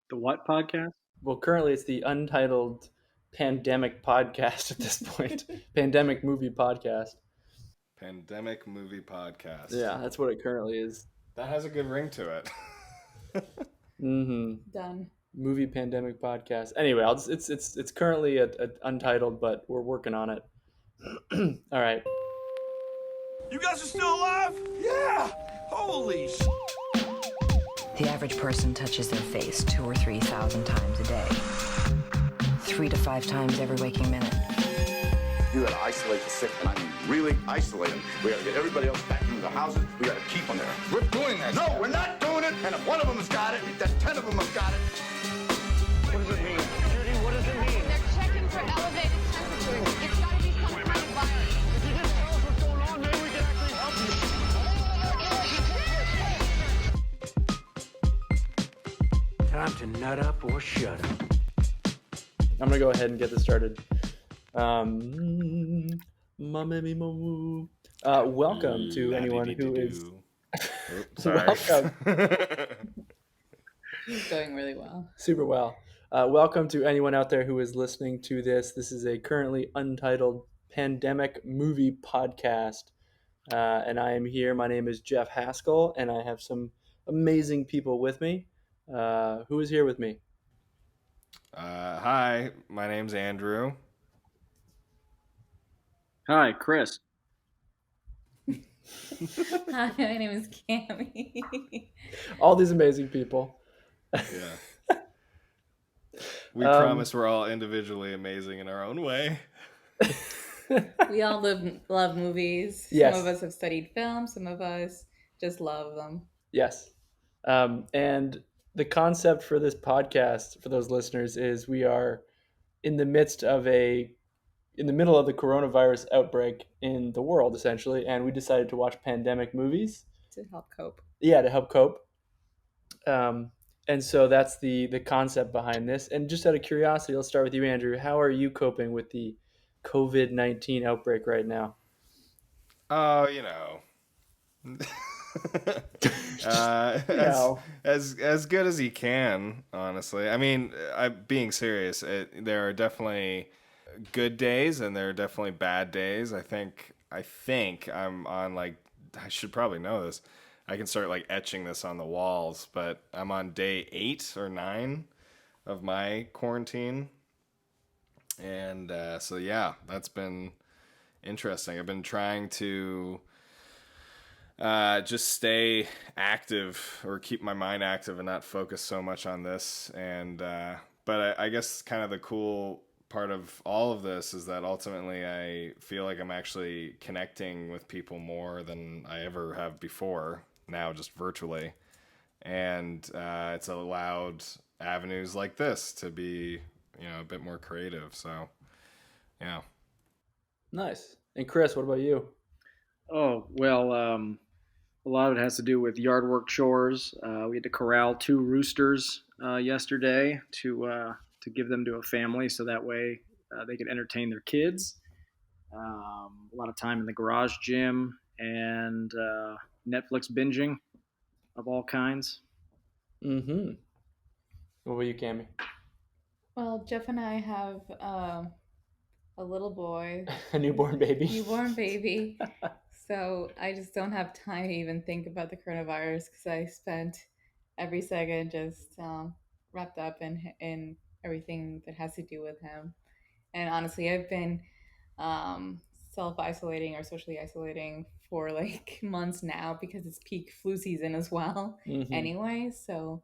The what podcast? Well, currently it's the Untitled Pandemic Podcast at this point. Pandemic Movie Podcast. Pandemic Movie Podcast. Yeah, that's what it currently is. That has a good ring to it. Mm-hmm. Done. Movie Pandemic Podcast. Anyway, it's currently at Untitled, but we're working on it. All right. You guys are still alive? Yeah! Holy sh**. The average person touches their face 2,000 or 3,000 times a day. 3 to 5 times every waking minute. You gotta isolate the sick, and I mean really isolate them. We gotta get everybody else back into the houses. We gotta keep them there. We're doing that. No, we're not doing it. And if one of them has got it, then 10 of them have got it. What does it mean? Judy, what does it mean? They're checking for elevated temperatures. It's gotta be some kind of virus. If you just tell us what's going on, maybe we can actually help you. Time to nut up or shut up. I'm gonna go ahead and get this started. Welcome to anyone who is. Sorry. Welcome. It's going really well. Super well. Welcome to anyone out there who is listening to this. This is a currently untitled pandemic movie podcast. And I am here. My name is Jeff Haskell, and I have some amazing people with me. Who is here with me? Hi, my name's Andrew. Hi, Chris. Hi, my name is Cammie. All these amazing people. Yeah. We promise we're all individually amazing in our own way. We all love movies. Yes. Some of us have studied film. Some of us just love them. Yes. And the concept for this podcast, for those listeners, is we are in the middle of the coronavirus outbreak in the world, essentially, and we decided to watch pandemic movies. To help cope. Yeah, to help cope. And so that's the concept behind this. And just out of curiosity, let's start with you, Andrew. How are you coping with the COVID-19 outbreak right now? Oh, you know. As good as you can, honestly. I mean, being serious, there are definitely good days and there are definitely bad days. I think I'm on, like, I should probably know this. I can start like etching this on the walls, but I'm on day 8 or 9 of my quarantine. And so yeah, that's been interesting. I've been trying to just stay active or keep my mind active and not focus so much on this. And but I guess kind of the cool part of all of this is that ultimately I feel like I'm actually connecting with people more than I ever have before, now just virtually. And it's allowed avenues like this to be, a bit more creative. So, yeah. Nice. And Chris, what about you? Oh, well, a lot of it has to do with yard work chores. We had to corral 2 roosters yesterday to give them to a family so that way they could entertain their kids. A lot of time in the garage gym and Netflix binging of all kinds. Mm-hmm. What about you, Cammie? Well, Jeff and I have a little boy. A newborn baby. Newborn baby. So I just don't have time to even think about the coronavirus because I spent every second just wrapped up in everything that has to do with him. And honestly, I've been self-isolating or socially isolating for like months now because it's peak flu season as well. Mm-hmm. Anyway, so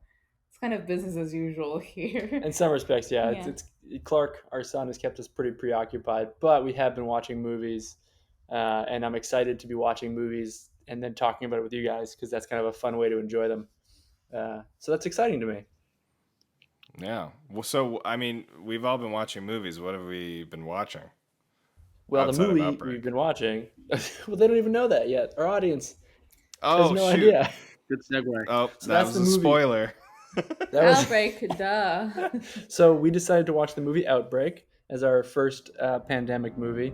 it's kind of business as usual here. In some respects, yeah. It's Clark, our son, has kept us pretty preoccupied, but we have been watching movies, and I'm excited to be watching movies and then talking about it with you guys because that's kind of a fun way to enjoy them. So that's exciting to me. Yeah. Well, so, I mean, we've all been watching movies. What have we been watching? Well, outside the movie we've been watching, well, they don't even know that yet. Our audience has no idea. Good segue. Oh, so that was a spoiler. Outbreak, duh. So we decided to watch the movie Outbreak as our first pandemic movie.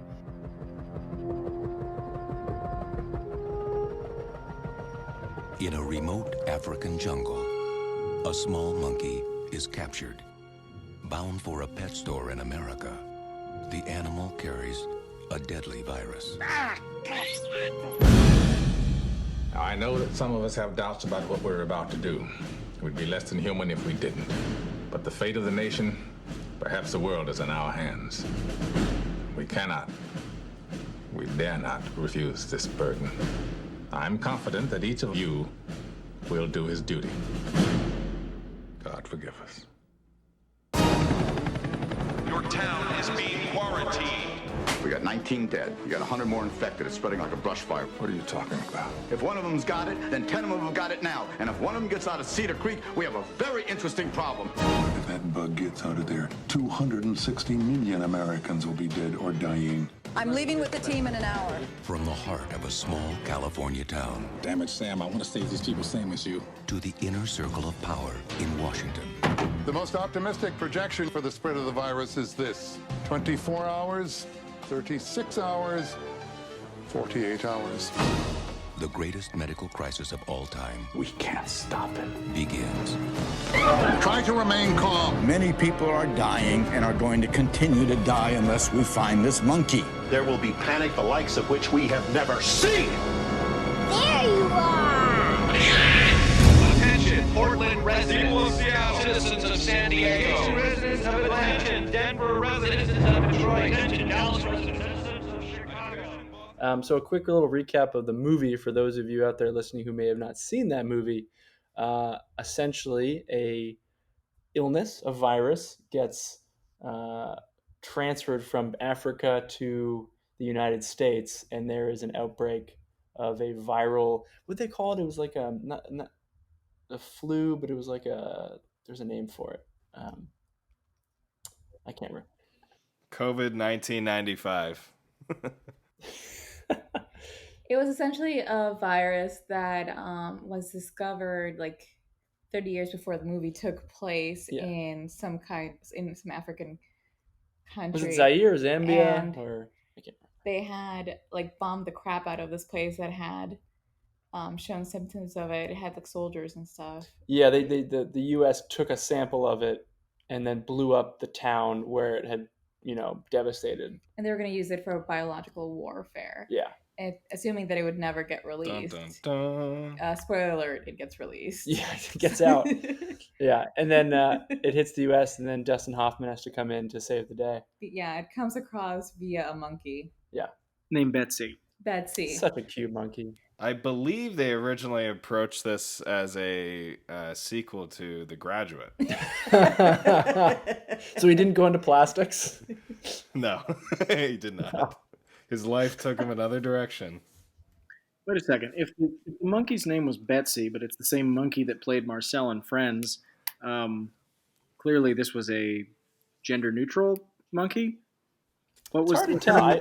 In a remote African jungle, a small monkey is captured. Bound for a pet store in America, the animal carries a deadly virus. I know that some of us have doubts about what we're about to do. We'd be less than human if we didn't. But the fate of the nation, perhaps the world, is in our hands. We cannot, we dare not refuse this burden. I'm confident that each of you will do his duty. God forgive us. Your town is being quarantined. We got 19 dead. We got 100 more infected. It's spreading like a brush fire. What are you talking about? If one of them's got it, then 10 of them have got it now. And if one of them gets out of Cedar Creek, we have a very interesting problem. If that bug gets out of there, 260 million Americans will be dead or dying. I'm leaving with the team in an hour. From the heart of a small California town. Damn it, Sam, I want to save these people same as you. To the inner circle of power in Washington. The most optimistic projection for the spread of the virus is this: 24 hours, 36 hours, 48 hours. The greatest medical crisis of all time. We can't stop it. Begins. Try to remain calm. Many people are dying and are going to continue to die unless we find this monkey. There will be panic the likes of which we have never seen. There you are! Attention, Portland residents, Seattle, citizens of San Diego, residents of Atlanta, Denver, residents of Detroit, Dallas residents of Chicago. So a quick little recap of the movie for those of you out there listening who may have not seen that movie. Essentially, a illness, a virus, gets transferred from Africa to the United States, and there is an outbreak of a viral. What they call it? It was like a not a flu, but it was like there's a name for it. I can't remember. COVID 1995. It was essentially a virus that was discovered like 30 years before the movie took place in some African country. Was it Zaire or Zambia? And or I can't remember. they had like bombed the crap out of this place that had shown symptoms of it. It had like soldiers and stuff. Yeah, the U.S. took a sample of it and then blew up the town where it had, devastated. And they were going to use it for biological warfare. Yeah. And assuming that it would never get released. Dun, dun, dun. Spoiler alert, it gets released. Yeah, it gets out. Yeah, and then it hits the U.S. and then Dustin Hoffman has to come in to save the day. Yeah, it comes across via a monkey. Yeah. Named Betsy. Betsy. Such a cute monkey. I believe they originally approached this as a sequel to The Graduate. So he didn't go into plastics? No, he did not. No. His life took him another direction. Wait a second. If the monkey's name was Betsy, but it's the same monkey that played Marcel in Friends, clearly this was a gender-neutral monkey. What was hard to tell.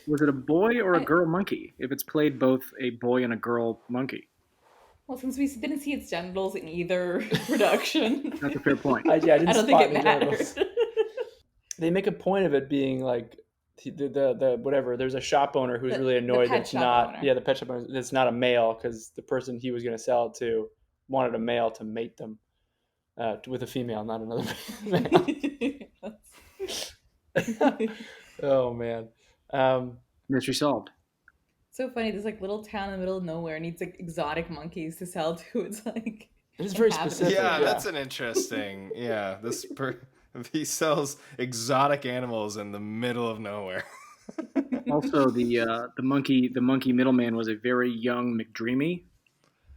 Was it a boy or a girl monkey? If it's played both a boy and a girl monkey. Well, since we didn't see its genitals in either production. That's a fair point. I didn't don't think it matters. They make a point of it being like the whatever. There's a shop owner who's really annoyed that it's not. Owner. Yeah, the pet shop owner. It's not a male because the person he was going to sell it to wanted a male to mate them with a female, not another male. Oh man. Mystery solved. So funny. There's like little town in the middle of nowhere needs like exotic monkeys to sell to. It's like it's very specific. Yeah, that's an interesting. Yeah, he sells exotic animals in the middle of nowhere. Also, the monkey middleman was a very young McDreamy,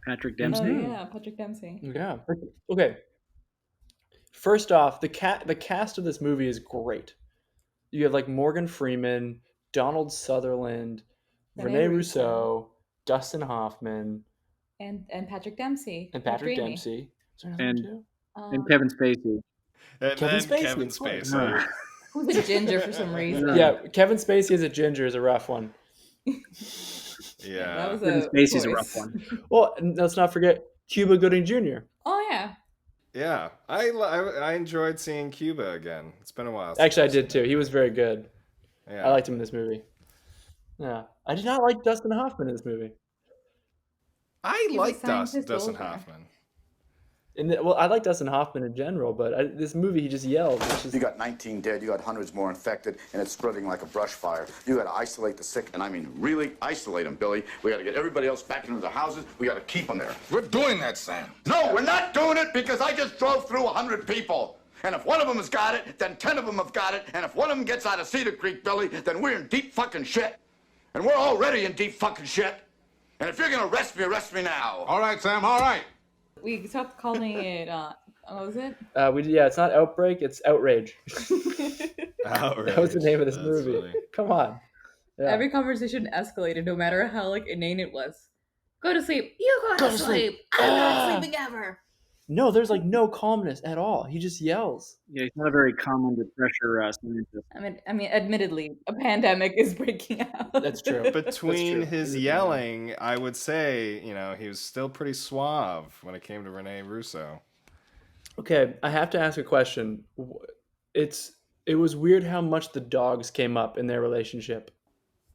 Patrick Dempsey. Oh yeah, Patrick Dempsey. Yeah. Okay. First off, the cast of this movie is great. You have like Morgan Freeman, Donald Sutherland, Rene Russo, Dustin Hoffman, and Patrick Dempsey. And Patrick Dempsey. And Kevin Spacey. Kevin Spacey. Who's a ginger for some reason. Yeah, Kevin Spacey as a ginger is a rough one. Yeah. That was Kevin Spacey's a rough one. Well, let's not forget Cuba Gooding Jr. Oh, yeah. Yeah, I enjoyed seeing Cuba again. It's been a while. Actually, I did too. He was very good. Yeah. I liked him in this movie. Yeah, I did not like Dustin Hoffman in this movie. I like Dustin Hoffman. Well, I like Dustin Hoffman in general, but this movie he just yells. You got 19 dead, you got hundreds more infected, and it's spreading like a brush fire. You got to isolate the sick, and I mean really isolate them, Billy. We got to get everybody else back into the houses. We got to keep them there. We're doing that, Sam. No, we're not doing it because I just drove through 100 people. And if one of them has got it, then 10 of them have got it. And if one of them gets out of Cedar Creek, Billy, then we're in deep fucking shit. And we're already in deep fucking shit. And if you're gonna arrest me now. All right, Sam, all right. We stopped calling it, what was it? It's not Outbreak, it's Outrage. Outrage. That was the name of this movie. Funny. Come on. Yeah. Every conversation escalated, no matter how inane it was. Go to sleep. You go to sleep. I'm not sleeping ever. No, there's no calmness at all. He just yells. Yeah, he's not a very calm under pressure scientist. I mean, admittedly, a pandemic is breaking out. That's true. Between his yelling, I would say, he was still pretty suave when it came to Rene Russo. Okay, I have to ask a question. It was weird how much the dogs came up in their relationship.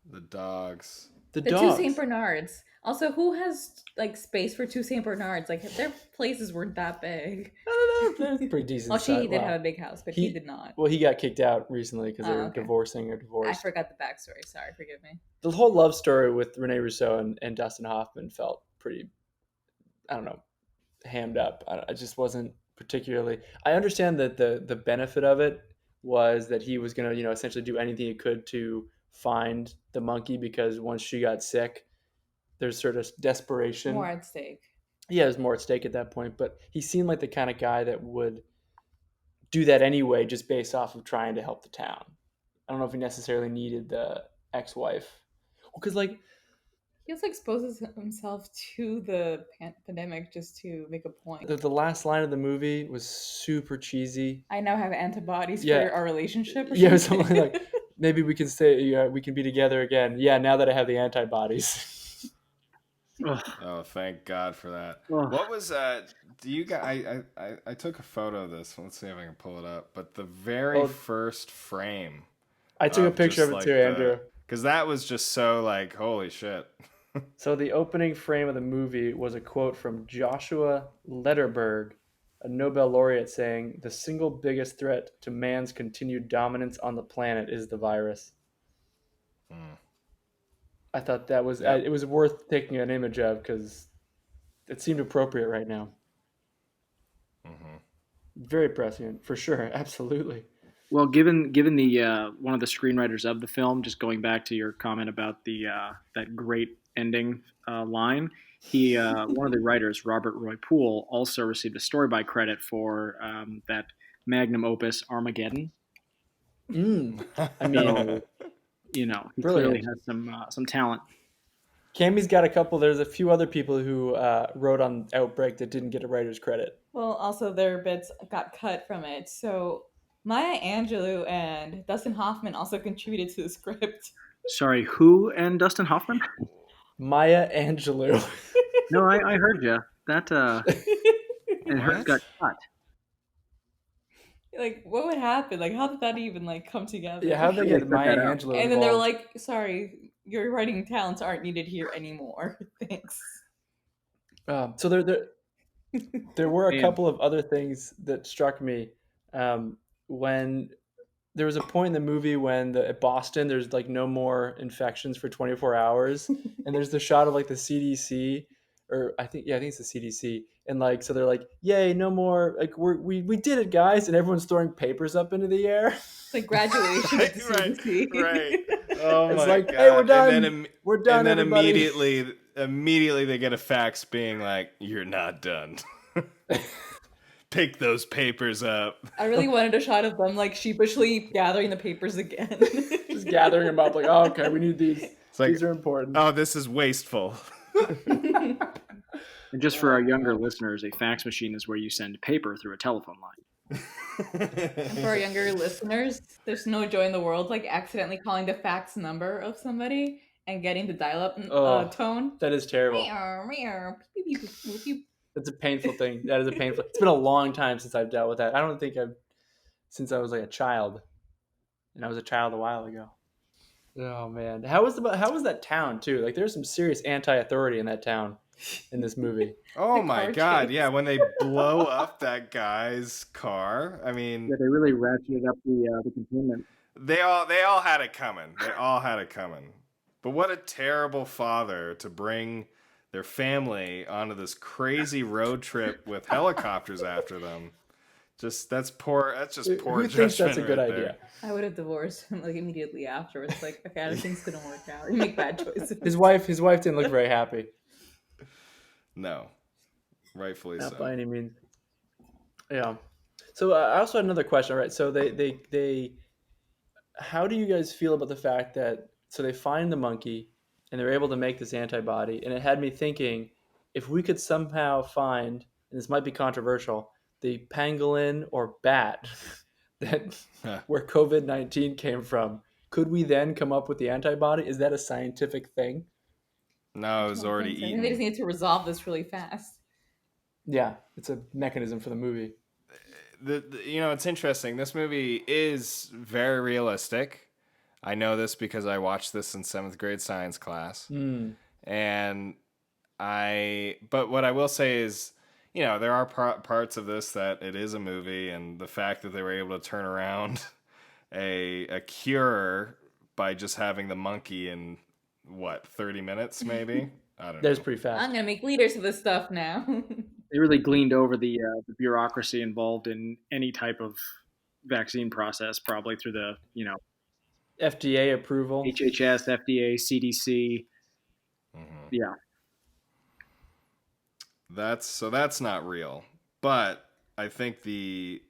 The dogs. The dogs. two St. Bernards. Also, who has space for two St. Bernards? Their places weren't that big. I don't know. They're pretty decent. Well, she did have a big house, but he did not. Well, he got kicked out recently because they were divorcing or I divorced. forgot the backstory. Sorry, forgive me. The whole love story with Rene Russo and Dustin Hoffman felt pretty, I don't know, hammed up. I just wasn't particularly. I understand that the benefit of it was that he was going to, essentially do anything he could to find the monkey because once she got sick, there's sort of desperation. More at stake. Yeah, there's more at stake at that point. But he seemed like the kind of guy that would do that anyway, just based off of trying to help the town. I don't know if he necessarily needed the ex-wife. Because, he also exposes himself to the pandemic just to make a point. The last line of the movie was super cheesy. I now have antibodies for our relationship. Or yeah, something. something like maybe we can we can be together again. Yeah, now that I have the antibodies. Oh, thank God for that. What was do you guys I took a photo of this. Let's see if I can pull it up. But the very first frame. I took a picture of it too, Andrew. Because that was just so holy shit. So the opening frame of the movie was a quote from Joshua Lederberg, a Nobel laureate, saying, "The single biggest threat to man's continued dominance on the planet is the virus." I thought that was it was worth taking an image of because it seemed appropriate right now. Very prescient, for sure, absolutely. Well, given the one of the screenwriters of the film, just going back to your comment about the that great ending line, he one of the writers, Robert Roy Poole, also received a storyboard credit for that magnum opus Armageddon. I mean, he brilliant. Clearly has some talent. Cammy's got a couple. There's a few other people who wrote on Outbreak that didn't get a writer's credit. Well, also their bits got cut from it. So Maya Angelou and Dustin Hoffman also contributed to the script. Sorry, who and Dustin Hoffman? Maya Angelou. No, I heard you. That and hers got cut. What would happen? How did that even come together? Yeah, how did they get Maya Angelou And then they're like, "Sorry, your writing talents aren't needed here anymore. Thanks." So there were a couple of other things that struck me when there was a point in the movie when at Boston there's no more infections for 24 hours, and there's the shot of the CDC, or I think it's the CDC, and so they're like, "Yay, no more! We did it, guys!" And everyone's throwing papers up into the air. It's graduation at the CDC. Right. Oh it's my God. Hey, we're done. We're done. And then everybody. immediately they get a fax being like, "You're not done." Pick those papers up. I really wanted a shot of them sheepishly gathering the papers again. Just gathering them up oh, okay, we need these. These are important. Oh, this is wasteful. And just for our younger listeners, a fax machine is where you send paper through a telephone line. And for our younger listeners, there's no joy in the world accidentally calling the fax number of somebody and getting the dial-up tone. That is terrible. That's a painful thing. That is a painful. It's been a long time since I've dealt with that. I don't think since I was a child, and I was a child a while ago. Oh man, how was that town too? Like, there's some serious anti-authority in that town in this movie. Oh my god, yeah, when they blow up that guy's car. I mean, Yeah, they really ratcheted up the containment. they all had it coming. They all had it coming. But what a terrible father to bring their family onto this crazy road trip with helicopters after them. That's poor. That's just poor Who judgment. thinks that's a good right idea? there. I would have divorced him like immediately afterwards. Like, okay, I think it's gonna work out. You make bad choices. His wife didn't look very happy. No, rightfully Not so. by any means. Yeah. So I also had another question. All right. So they how do you guys feel about the fact that they find the monkey and they're able to make this antibody? And it had me thinking, if we could somehow find, and this might be controversial, the pangolin or bat that where COVID-19 came from, could we then come up with the antibody? Is that a scientific thing? No, it was already I think eaten. they just need to resolve this really fast. Yeah, it's a mechanism for the movie. It's interesting. This movie is very realistic. I know this because I watched this in 7th grade science class. But what I will say is, there are parts of this that it is a movie, and the fact that they were able to turn around a cure by just having the monkey in 30 minutes maybe. I don't know. That's pretty fast. I'm gonna make liters of this stuff now. They really gleaned over the bureaucracy involved in any type of vaccine process, probably through the FDA approval, HHS, FDA, CDC. Yeah, that's not real. But I think the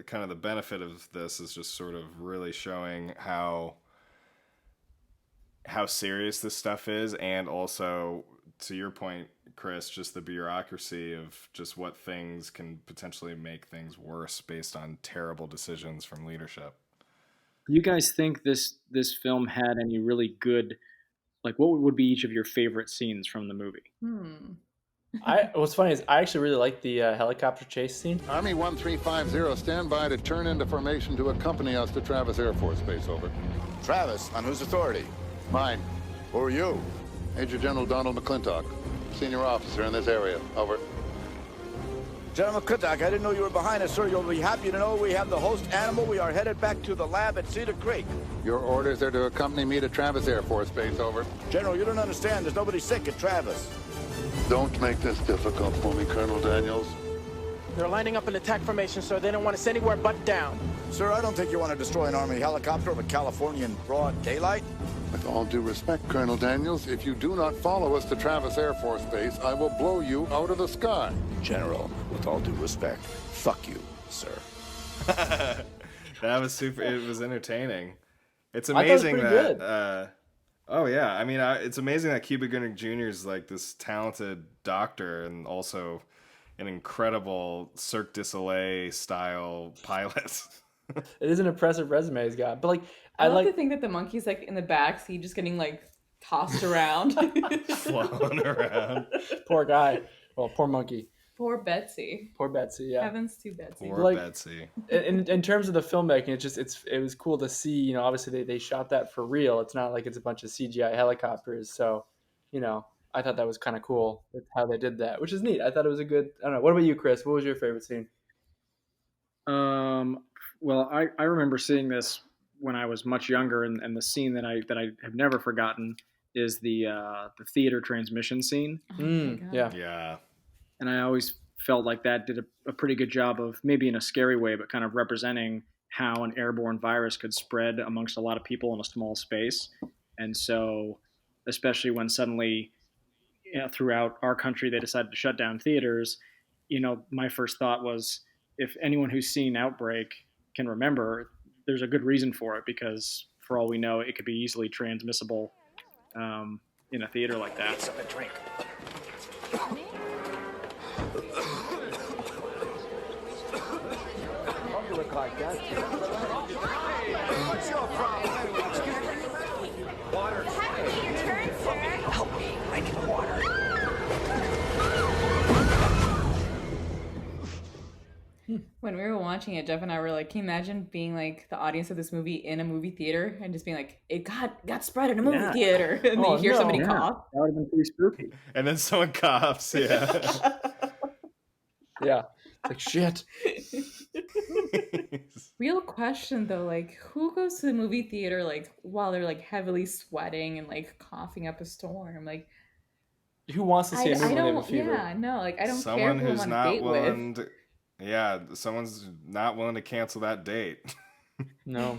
kind of the benefit of this is just sort of really showing how serious this stuff is, and also, to your point, Chris, just the bureaucracy of just what things can potentially make things worse based on terrible decisions from leadership. Do you guys think this film had any really good, like, what would be each of your favorite scenes from the movie? What's funny is I actually really like the helicopter chase scene. Army 1350, stand by to turn into formation to accompany us to Travis Air Force Base, over. Travis, on whose authority? Mine. Who are you? Major General Donald McClintock, senior officer in this area, over. General McClintock, I didn't know you were behind us, sir. You'll be happy to know we have the host animal. We are headed back to the lab at Cedar Creek. Your orders are to accompany me to Travis Air Force Base, over. General, you don't understand. There's nobody sick at Travis. Don't make this difficult for me, Colonel Daniels. They're lining up an attack formation, sir. They don't want us anywhere but down. Sir, I don't think you want to destroy an Army helicopter over California in broad daylight. With all due respect, Colonel Daniels, if you do not follow us to Travis Air Force Base, I will blow you out of the sky. General, with all due respect, fuck you, sir. That was super. It was entertaining. It's I thought it was amazing pretty that. good. Oh yeah, I mean, it's amazing that Cuba Gooding Jr. is like this talented doctor and also an incredible Cirque du Soleil style pilot. It is an impressive resume he's got, but like I like to think that the monkey's like in the back seat, just getting like tossed around, flown around. Poor guy. Well, poor monkey. Poor Betsy. Poor Betsy. Yeah. Heavens to Betsy. Poor Betsy. In terms of the filmmaking, it was cool to see. Obviously they shot that for real. It's not like it's a bunch of CGI helicopters. So, I thought that was kind of cool with how they did that, which is neat. I thought it was a good. I don't know. What about you, Chris? What was your favorite scene? Well, I remember seeing this when I was much younger, and the scene that I have never forgotten is the theater transmission scene. Yeah. And I always felt like that did a pretty good job of, maybe in a scary way, but kind of representing how an airborne virus could spread amongst a lot of people in a small space. And so, especially when suddenly, throughout our country, they decided to shut down theaters, my first thought was, if anyone who's seen Outbreak can remember, there's a good reason for it, because for all we know, it could be easily transmissible in a theater like that. Get something to drink. Don't do it like that. What's your problem? Excuse me. Water. Help me. I need water. When we were watching it, Jeff and I were like, "Can you imagine being like the audience of this movie in a movie theater and just being like, it got spread in a movie theater, and then you hear somebody cough." That would have been pretty spooky. And then someone coughs. Yeah. Yeah. Like shit. Real question though, like who goes to the movie theater like while they're like heavily sweating and like coughing up a storm? Like who wants to see a movie when they have a fever? Yeah, no, like I don't care Someone who I'm who's on a not date willing with. to, yeah, someone's not willing to cancel that date. No.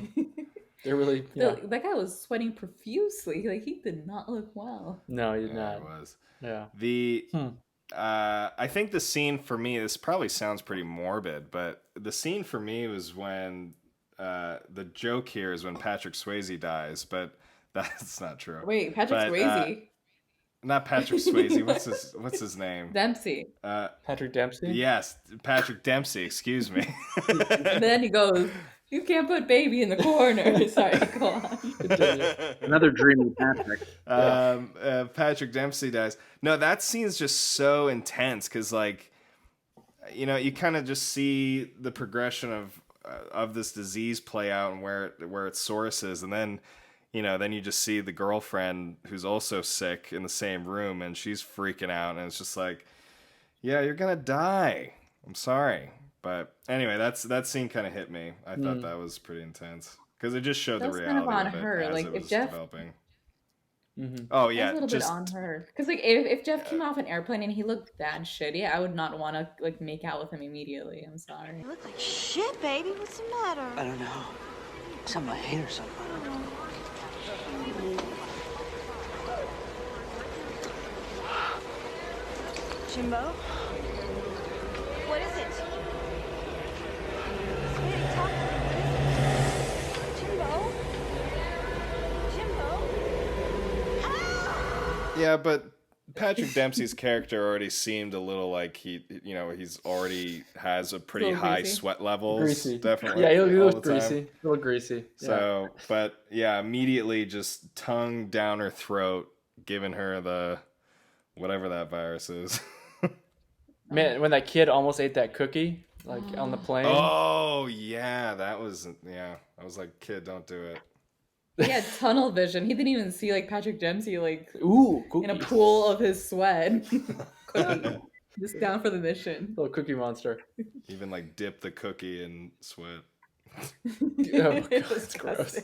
They're really That guy was sweating profusely. Like he did not look well. No, he did not. It was. Yeah. I think the scene for me, this probably sounds pretty morbid, but the scene for me was when the joke here is when Patrick Swayze dies, but that's not true. Wait, Patrick Swayze? Not Patrick Swayze. What's his name? Dempsey. Patrick Dempsey? Yes, Patrick Dempsey. Excuse me. And then he goes, "You can't put baby in the corner." Sorry, go on. Another dreamy Patrick. Patrick Dempsey dies. No, that scene is just so intense because, like, you kind of just see the progression of this disease play out and where its source is, and then you just see the girlfriend who's also sick in the same room, and she's freaking out, and it's just like, yeah, you're gonna die. I'm sorry. But anyway, that scene kind of hit me. I thought that was pretty intense because it just showed the reality kind of on of it her. as Like it if was Jeff, developing. Oh yeah, a little bit on her. Because like if Jeff came off an airplane and he looked that shitty, I would not want to like make out with him immediately. I'm sorry. You look like shit, baby. What's the matter? I don't know. It's on my head or something. Jimbo? What is it? Sweetie, talk to me. Jimbo? Jimbo? Yeah, but Patrick Dempsey's character already seemed a little like he's already has a pretty high greasy. sweat levels. Greasy. Definitely. Yeah, he all looks the greasy. time. A little greasy. So, but yeah, immediately just tongue down her throat, giving her the whatever that virus is. Man, when that kid almost ate that cookie, like on the plane. Oh yeah, that was I was like, kid, don't do it. He had tunnel vision. He didn't even see like Patrick Dempsey like in a cookies. pool of his sweat. Cookie. Just down for the mission. Little cookie monster. Even like dip the cookie in sweat. Oh, God, it's gross.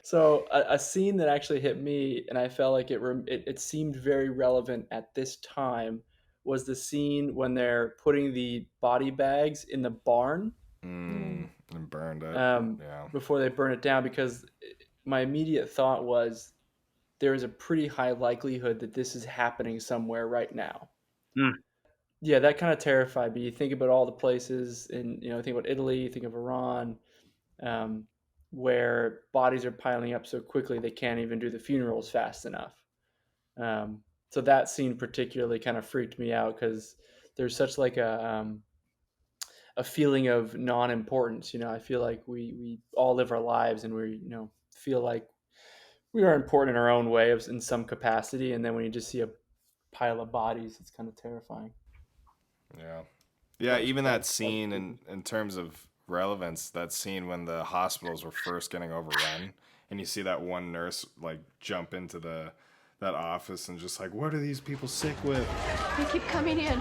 So a scene that actually hit me, and I felt like it seemed very relevant at this time, was the scene when they're putting the body bags in the barn and burned it. Before they burn it down, because my immediate thought was there is a pretty high likelihood that this is happening somewhere right now. Yeah, that kind of terrified me. You think about all the places, and think about Italy, you think of Iran, where bodies are piling up so quickly they can't even do the funerals fast enough. So that scene particularly kind of freaked me out because there's such like a feeling of non-importance. I feel like we all live our lives and we feel like we are important in our own way in some capacity, and then when you just see a pile of bodies, it's kind of terrifying. Yeah, even that scene in terms of relevance, that scene when the hospitals were first getting overrun, and you see that one nurse like jump into that office and just like, what are these people sick with? They keep coming in.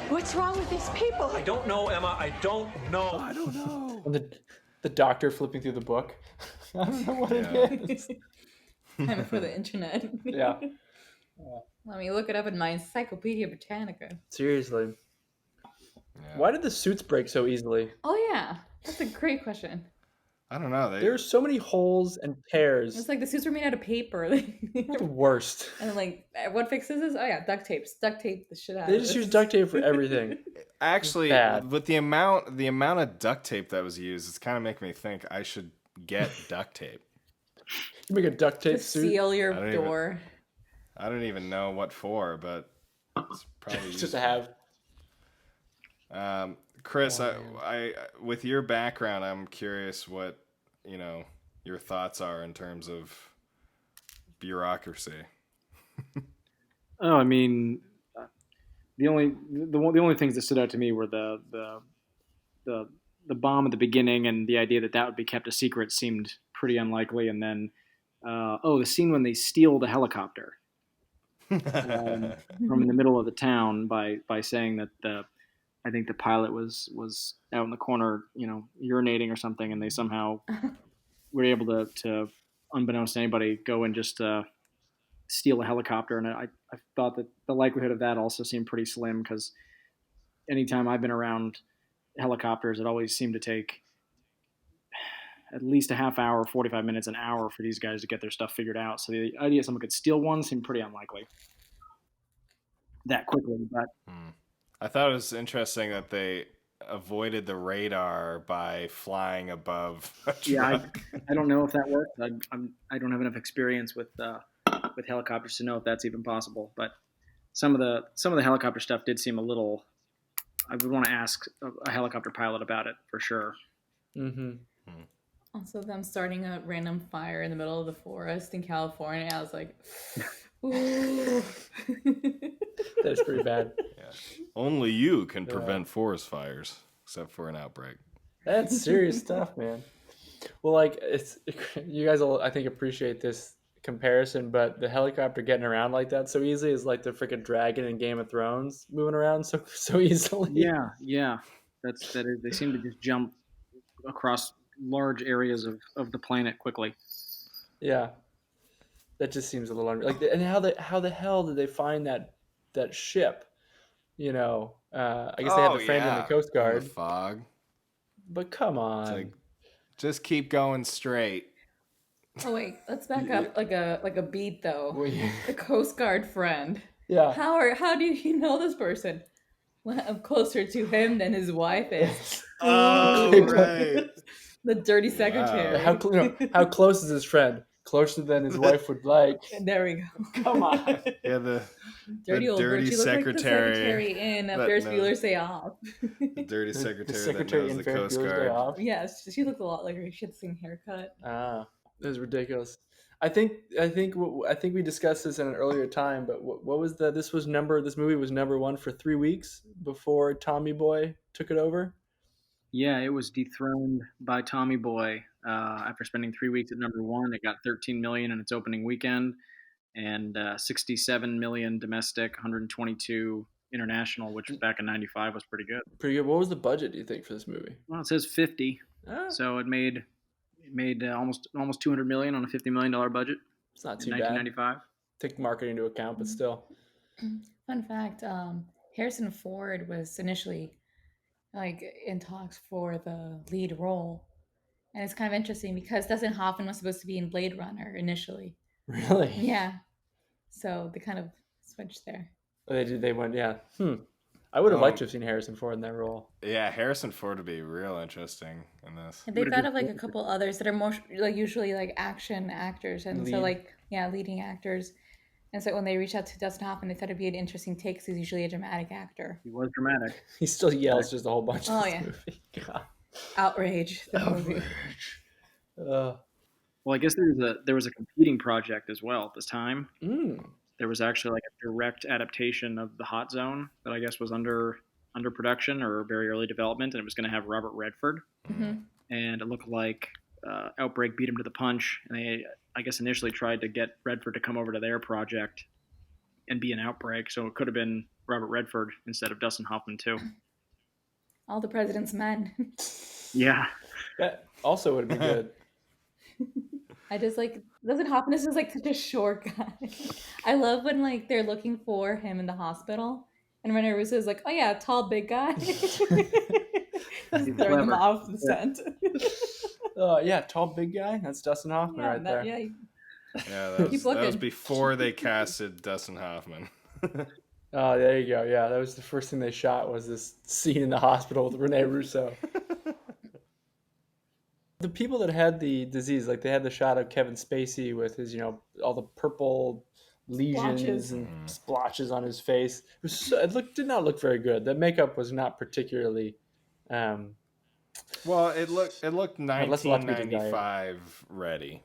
What's wrong with these people? I don't know, Emma. I don't know. I don't know. And the doctor flipping through the book. I don't know what it is. Time for the internet. Yeah. Let me look it up in my Encyclopedia Britannica. Seriously. Why did the suits break so easily? Oh yeah, that's a great question. I don't know. There's so many holes and tears. It's like the suits were made out of paper. The worst. And then like, what fixes this? Oh yeah, duct tape. Duct tape the shit out They of just this. use duct tape for everything. Actually, with the amount of duct tape that was used, it's kind of making me think I should get duct tape. You make a duct tape to suit? seal your door. I don't even know what for, but it's probably just to have. Chris, I with your background, I'm curious what your thoughts are in terms of bureaucracy. Oh, I mean, the only things that stood out to me were the the bomb at the beginning and the idea that would be kept a secret seemed pretty unlikely. And then, the scene when they steal the helicopter from in the middle of the town by saying that I think the pilot was out in the corner, urinating or something, and they somehow were able to unbeknownst to anybody, go and just steal a helicopter. And I thought that the likelihood of that also seemed pretty slim, because anytime I've been around helicopters, it always seemed to take at least a half hour, 45 minutes, an hour for these guys to get their stuff figured out. So the idea someone could steal one seemed pretty unlikely that quickly. But I thought it was interesting that they avoided the radar by flying above a truck. Yeah, I don't know if that works. I don't have enough experience with helicopters to know if that's even possible. But some of the helicopter stuff did seem a little. I would want to ask a helicopter pilot about it for sure. Mm-hmm. Also, them starting a random fire in the middle of the forest in California, I was like, ooh. That's pretty bad. Yeah. Only you can prevent forest fires, except for an outbreak. That's serious stuff, man. Well, like, you guys will, I think, appreciate this comparison, but the helicopter getting around like that so easily is like the freaking dragon in Game of Thrones moving around so easily. Yeah. They seem to just jump across large areas of the planet quickly. Yeah, that just seems a little and how the hell did they find that ship? I guess they had the friend in the Coast Guard. In the fog. But come on, it's like, just keep going straight. Oh wait, let's back up like a beat though. The Coast Guard friend. Yeah. How do you know this person? Well, I'm closer to him than his wife is. Oh, right. The dirty secretary. How close is his friend? Closer than his wife would like. There we go. Come on. Yeah, the dirty old dirty she secretary. Looked like the secretary in Ferris Bueller's Day Off. The dirty secretary, the secretary that knows in the Ferris Coast Bueller's Day Guard. Off. Yes, she looked a lot like her. She had the same haircut. Ah, that was ridiculous. I think we discussed this in an earlier time, but what was this movie was number one for 3 weeks before Tommy Boy took it over. Yeah, it was dethroned by Tommy Boy after spending 3 weeks at number one. It got 13 million in its opening weekend, and 67 million domestic, 122 international, which back in '95 was pretty good. Pretty good. What was the budget, do you think, for this movie? Well, it says 50, so it made almost 200 million on a $50 million budget. It's not too in bad. 1995. Take marketing into account, but still. Fun fact: Harrison Ford was initially in talks for the lead role, and it's kind of interesting because Dustin Hoffman was supposed to be in Blade Runner initially. Really? Yeah. So they kind of switched there. They went, yeah. I would have liked to have seen Harrison Ford in that role. Yeah, Harrison Ford would be real interesting in this. And they've got a couple others that are more usually action actors, and so leading actors. And so when they reached out to Dustin Hoffman, they thought it'd be an interesting take because he's usually a dramatic actor. He was dramatic. He still yells just a whole bunch. Oh, in this yeah. movie. God. Outrage. Well, I guess there was a competing project as well at this time. There was actually a direct adaptation of The Hot Zone that I guess was under production or very early development, and it was going to have Robert Redford. Mm-hmm. And it looked like Outbreak beat him to the punch, and they, I guess, initially tried to get Redford to come over to their project and be an Outbreak, so it could have been Robert Redford instead of Dustin Hoffman too. All the President's Men. Yeah. That also would be good. I just Dustin Hoffman is just such a short guy. I love when they're looking for him in the hospital, and Rene Russo is like, "Oh yeah, tall, big guy." He's throwing him off the scent. Yeah, tall, big guy. That's Dustin Hoffman there. Yeah, that was before they casted Dustin Hoffman. Oh, there you go. Yeah, that was the first thing they shot was this scene in the hospital with Rene Russo. The people that had the disease, they had the shot of Kevin Spacey with his, all the purple lesions and splotches on his face. It did not look very good. The makeup was not particularly. Well, it looked 1995 ready.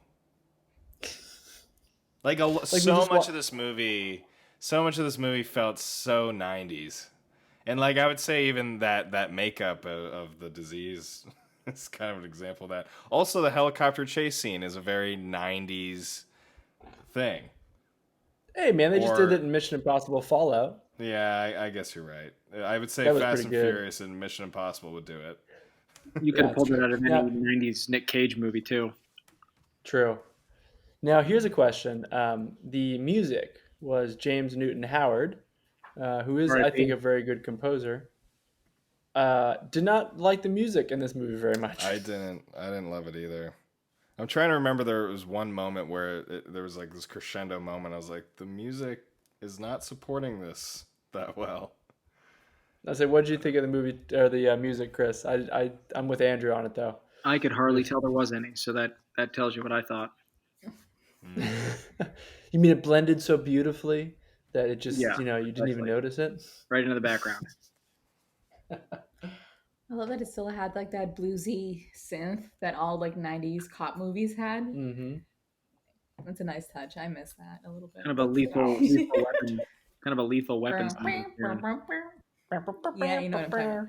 So much of this movie felt so 90s. And like I would say, even that makeup of the disease is kind of an example of that. Also, the helicopter chase scene is a very '90s thing. Hey man, they just did Or it in Mission Impossible Fallout. yeah, I guess you're right. I would say That was Fast pretty and good. Furious and Mission Impossible would do it. You could Yeah, have pulled that's it true. out of any Now, 90s Nick Cage movie, too. true. Now here's a question. The music was James Newton Howard, who is, I think, R.I.P. a very good composer. Did not like the music in this movie very much. I didn't love it either. I'm trying to remember. There was one moment where there was like this crescendo moment. I was like, the music is not supporting this that well. I said, what did you think of the movie or the music, Chris? I'm with Andrew on it though. I could hardly tell there was any, so that tells you what I thought. You mean it blended so beautifully that it just, Yeah, you didn't even exactly. notice it? Right into the background. I love that it still had like that bluesy synth that all like 90s cop movies had. Mm-hmm. That's a nice touch. I miss that a little bit. Kind of a lethal weapon. Kind of a lethal weapon. Yeah, you know what I'm talking about.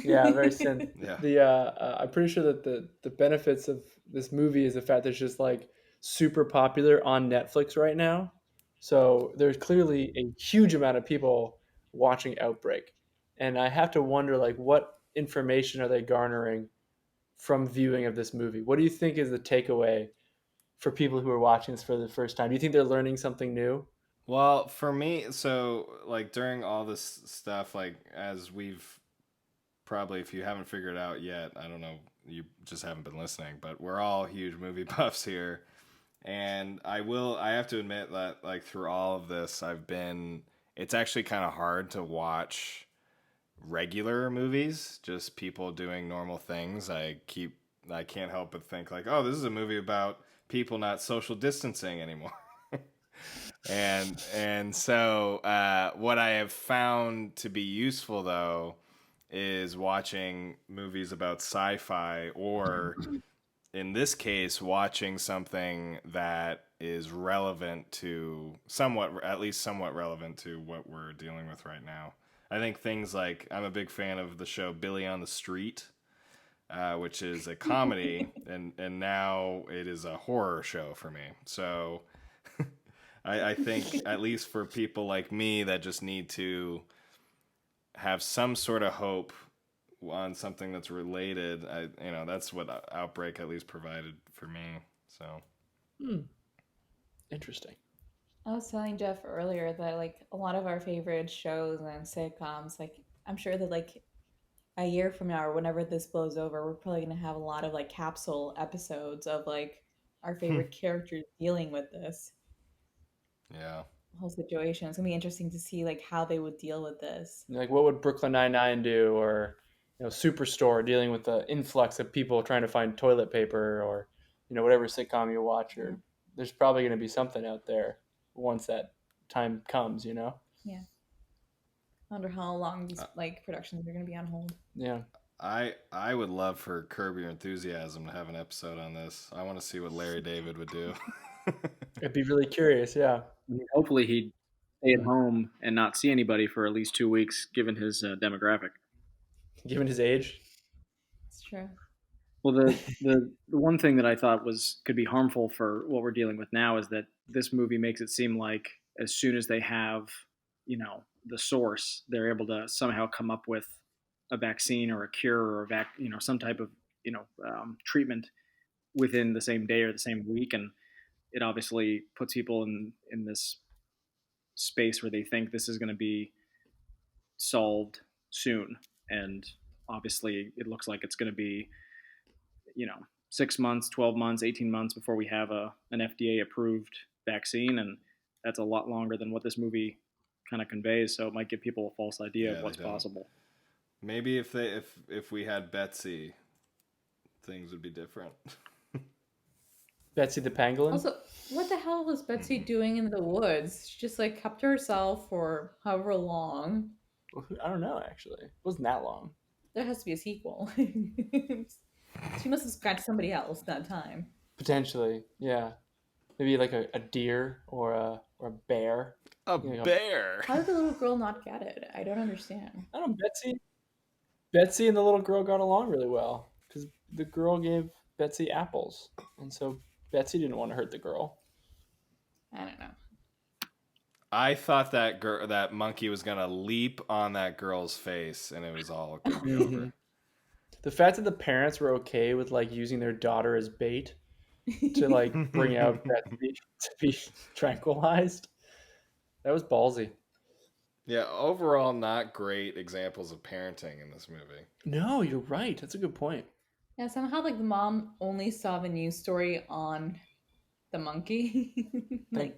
Yeah, very synth. Yeah. I'm pretty sure that the benefits of this movie is the fact that it's just like super popular on Netflix right now. So there's clearly a huge amount of people watching Outbreak, and I have to wonder like what information are they garnering from viewing of this movie? What do you think is the takeaway for people who are watching this for the first time? Do you think they're learning something new? Well, for me, so like during all this stuff, like as we've probably, if you haven't figured it out yet, I don't know, you just haven't been listening, but we're all huge movie buffs here. And I have to admit that like through all of this, it's actually kind of hard to watch regular movies, just people doing normal things. I can't help but think like, oh, this is a movie about people not social distancing anymore. and so what I have found to be useful though is watching movies about sci-fi, or in this case watching something that is relevant to at least somewhat relevant to what we're dealing with right now. I think things like, I'm a big fan of the show Billy on the Street, which is a comedy, and now it is a horror show for me. So I think at least for people like me that just need to have some sort of hope on something that's related, that's what Outbreak at least provided for me. So Interesting. I was telling Jeff earlier that like a lot of our favorite shows and sitcoms, like I'm sure that like a year from now or whenever this blows over, we're probably gonna have a lot of like capsule episodes of like our favorite characters dealing with this Yeah. whole situation. It's gonna be interesting to see like how they would deal with this. Like what would Brooklyn Nine-Nine do, or Superstore dealing with the influx of people trying to find toilet paper, or whatever sitcom you watch, or there's probably going to be something out there once that time comes, Yeah. I wonder how long these like productions are gonna be on hold. Yeah. I would love for Curb Your Enthusiasm to have an episode on this. I want to see what Larry David would do. I'd be really curious, yeah. I mean, hopefully he'd stay at home and not see anybody for at least 2 weeks, given his demographic. Given his age? It's true. Well, the one thing that I thought could be harmful for what we're dealing with now is that this movie makes it seem like as soon as they have, the source, they're able to somehow come up with a vaccine or a cure or some type of, treatment within the same day or the same week. And it obviously puts people in this space where they think this is going to be solved soon. And obviously it looks like it's going to be 6 months, 12 months, 18 months before we have an FDA approved vaccine. And that's a lot longer than what this movie kind of conveys. So it might give people a false idea of what's possible. Maybe if we had Betsy, things would be different. Betsy the pangolin? Also, what the hell was Betsy doing in the woods? She just like kept to herself for however long. I don't know, actually. It wasn't that long. There has to be a sequel. She must have scratched somebody else that time. Potentially, yeah. Maybe like a deer or a bear. A bear. How did the little girl not get it? I don't understand. I don't know, Betsy and the little girl got along really well because the girl gave Betsy apples, and so Betsy didn't want to hurt the girl. I don't know. I thought that monkey was gonna leap on that girl's face, and it was all gonna be over. The fact that the parents were okay with like using their daughter as bait to like bring out Betsy to be tranquilized, that was ballsy. Yeah, overall, not great examples of parenting in this movie. No, you're right. That's a good point. Yeah, somehow like the mom only saw the news story on the monkey. Like,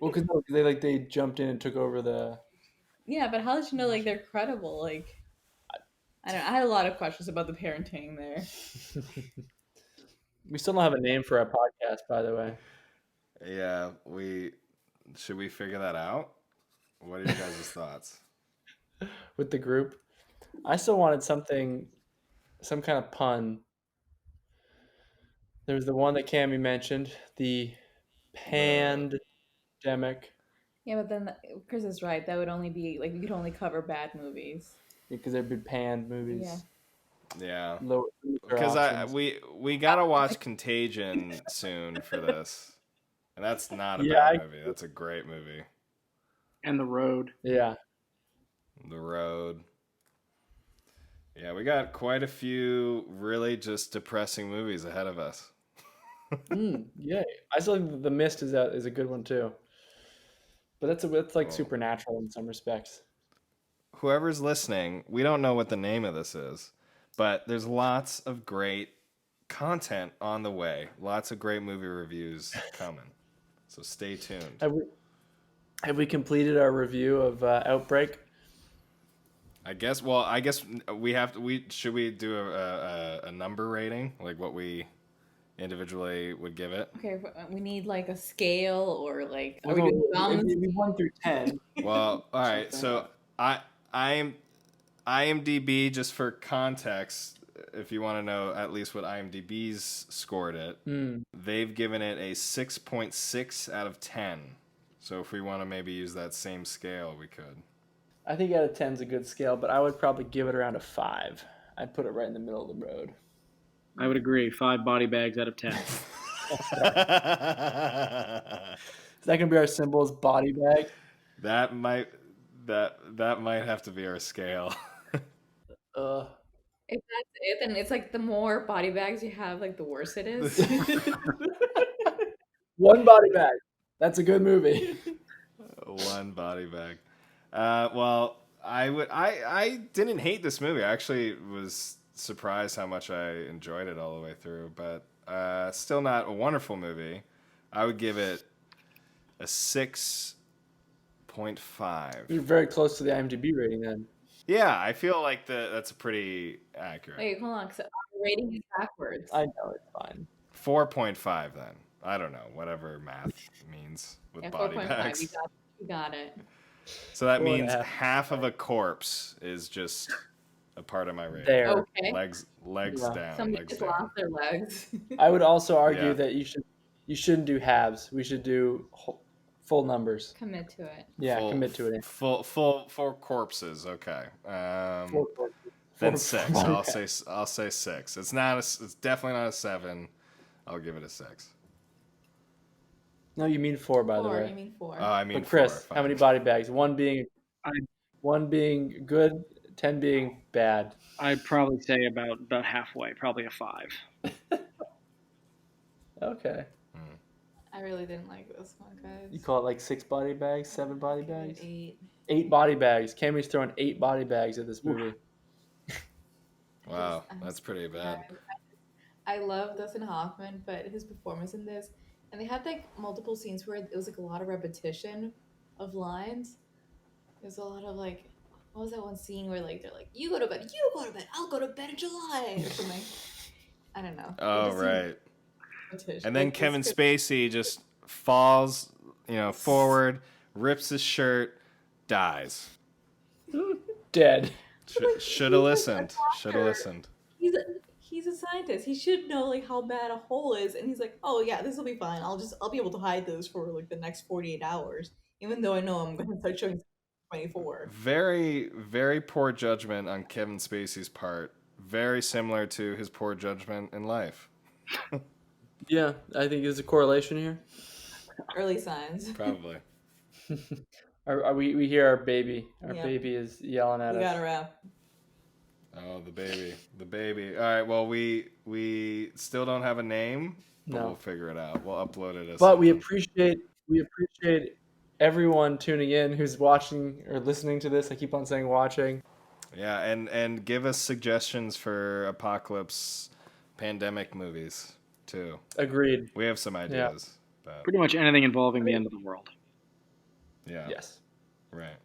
well, because they jumped in and took over the. yeah, but how did you know like they're credible? Like, I don't know. I had a lot of questions about the parenting there. We still don't have a name for our podcast, by the way. Yeah, should we figure that out? What are your guys' thoughts? With the group, I still wanted some kind of pun. There's the one that Cammy mentioned, the pandemic. Yeah, but then Chris is right. That would only be like we could only cover bad movies. Because there'd be panned movies. Yeah. Lower Because we gotta watch Contagion soon for this, and that's not a bad movie. That's a great movie. And The Road. Yeah. The Road. Yeah, we got quite a few really just depressing movies ahead of us. Yeah, I still think The Mist is a good one too. But it's like supernatural in some respects. Whoever's listening, we don't know what the name of this is, but there's lots of great content on the way. Lots of great movie reviews coming. So stay tuned. Have we completed our review of Outbreak? I guess we have to. Should we do a number rating, like what we individually would give it? Okay, we need like a scale or like are we doing thumbs? 1 through 10. Well, all right. So IMDb, just for context, if you want to know at least what IMDb's scored it, they've given it a 6.6 out of 10. So if we want to maybe use that same scale, we could. I think out of 10 is a good scale, but I would probably give it around a 5. I'd put it right in the middle of the road. I would agree. 5 body bags out of 10. Is that going to be our symbol as body bag? That might have to be our scale. If that's it, then it's like the more body bags you have, like the worse it is. 1 body bag. That's a good movie. 1 body bag. Well, I didn't hate this movie. I actually was surprised how much I enjoyed it all the way through, but still not a wonderful movie. I would give it a 6.5. You're very close to the IMDb rating then. Yeah, I feel like that's pretty accurate. Wait, hold on. So our rating is backwards. I know, it's fine. 4.5 then. I don't know, whatever math means with body 4.5. bags. You got it. So that means half of a corpse is just a part of my rating. There. Okay. Legs down. Somebody Legs just down. lost their legs. I would also argue that you shouldn't do halves. We should do full numbers. Commit to it. Yeah, commit to it. Full corpses. Okay. Full corpses. Then 6. I'll say 6. It's definitely not a 7. I'll give it a 6. No, you mean 4, by the 4, way. you mean 4. Oh, I mean but Chris, 4. how many body bags? 1 being good, 10 being bad. I'd probably say about halfway, probably a 5. Okay. I really didn't like this one, guys. You call it like 6 body bags, 7 body bags? 8. 8 body bags. Cammy's throwing 8 body bags at this movie. Wow, that's pretty bad. I love Dustin Hoffman, but his performance in this, and they had like multiple scenes where it was like a lot of repetition of lines. There's a lot of like, what was that one scene where like they're like, you go to bed, I'll go to bed in July or something. I don't know. Oh, right. And then Kevin Spacey just falls, forward, rips his shirt, dies. Dead. Should have listened. He's he's a scientist. He should know like how bad a hole is, and he's like, "Oh yeah, this will be fine. I'll be able to hide this for like the next 48 hours, even though I know I'm going to start showing 24." Very, very poor judgment on Kevin Spacey's part. Very similar to his poor judgment in life. Yeah, I think there's a correlation here. Early signs. Probably. We hear our baby. Our Yep. baby is yelling at We us. got a wrap. Oh, the baby. All right. Well, we still don't have a name, but No. we'll figure it out. We'll upload it as. But we appreciate everyone tuning in who's watching or listening to this. I keep on saying watching. Yeah, and give us suggestions for apocalypse pandemic movies too. Agreed. We have some ideas. But Pretty much anything involving the end of the world. yeah. Yes. Right.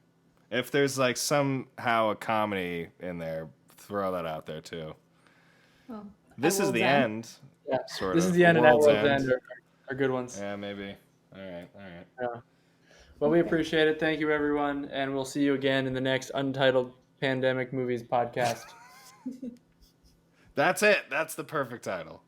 If there's like somehow a comedy in there, throw that out there too. Well, This is the end. Yeah. Sort This of. is the end and World's World's End are good ones. Yeah, maybe. All right. Yeah. Well, we appreciate it. Thank you, everyone, and we'll see you again in the next Untitled Pandemic Movies podcast. That's it. That's the perfect title.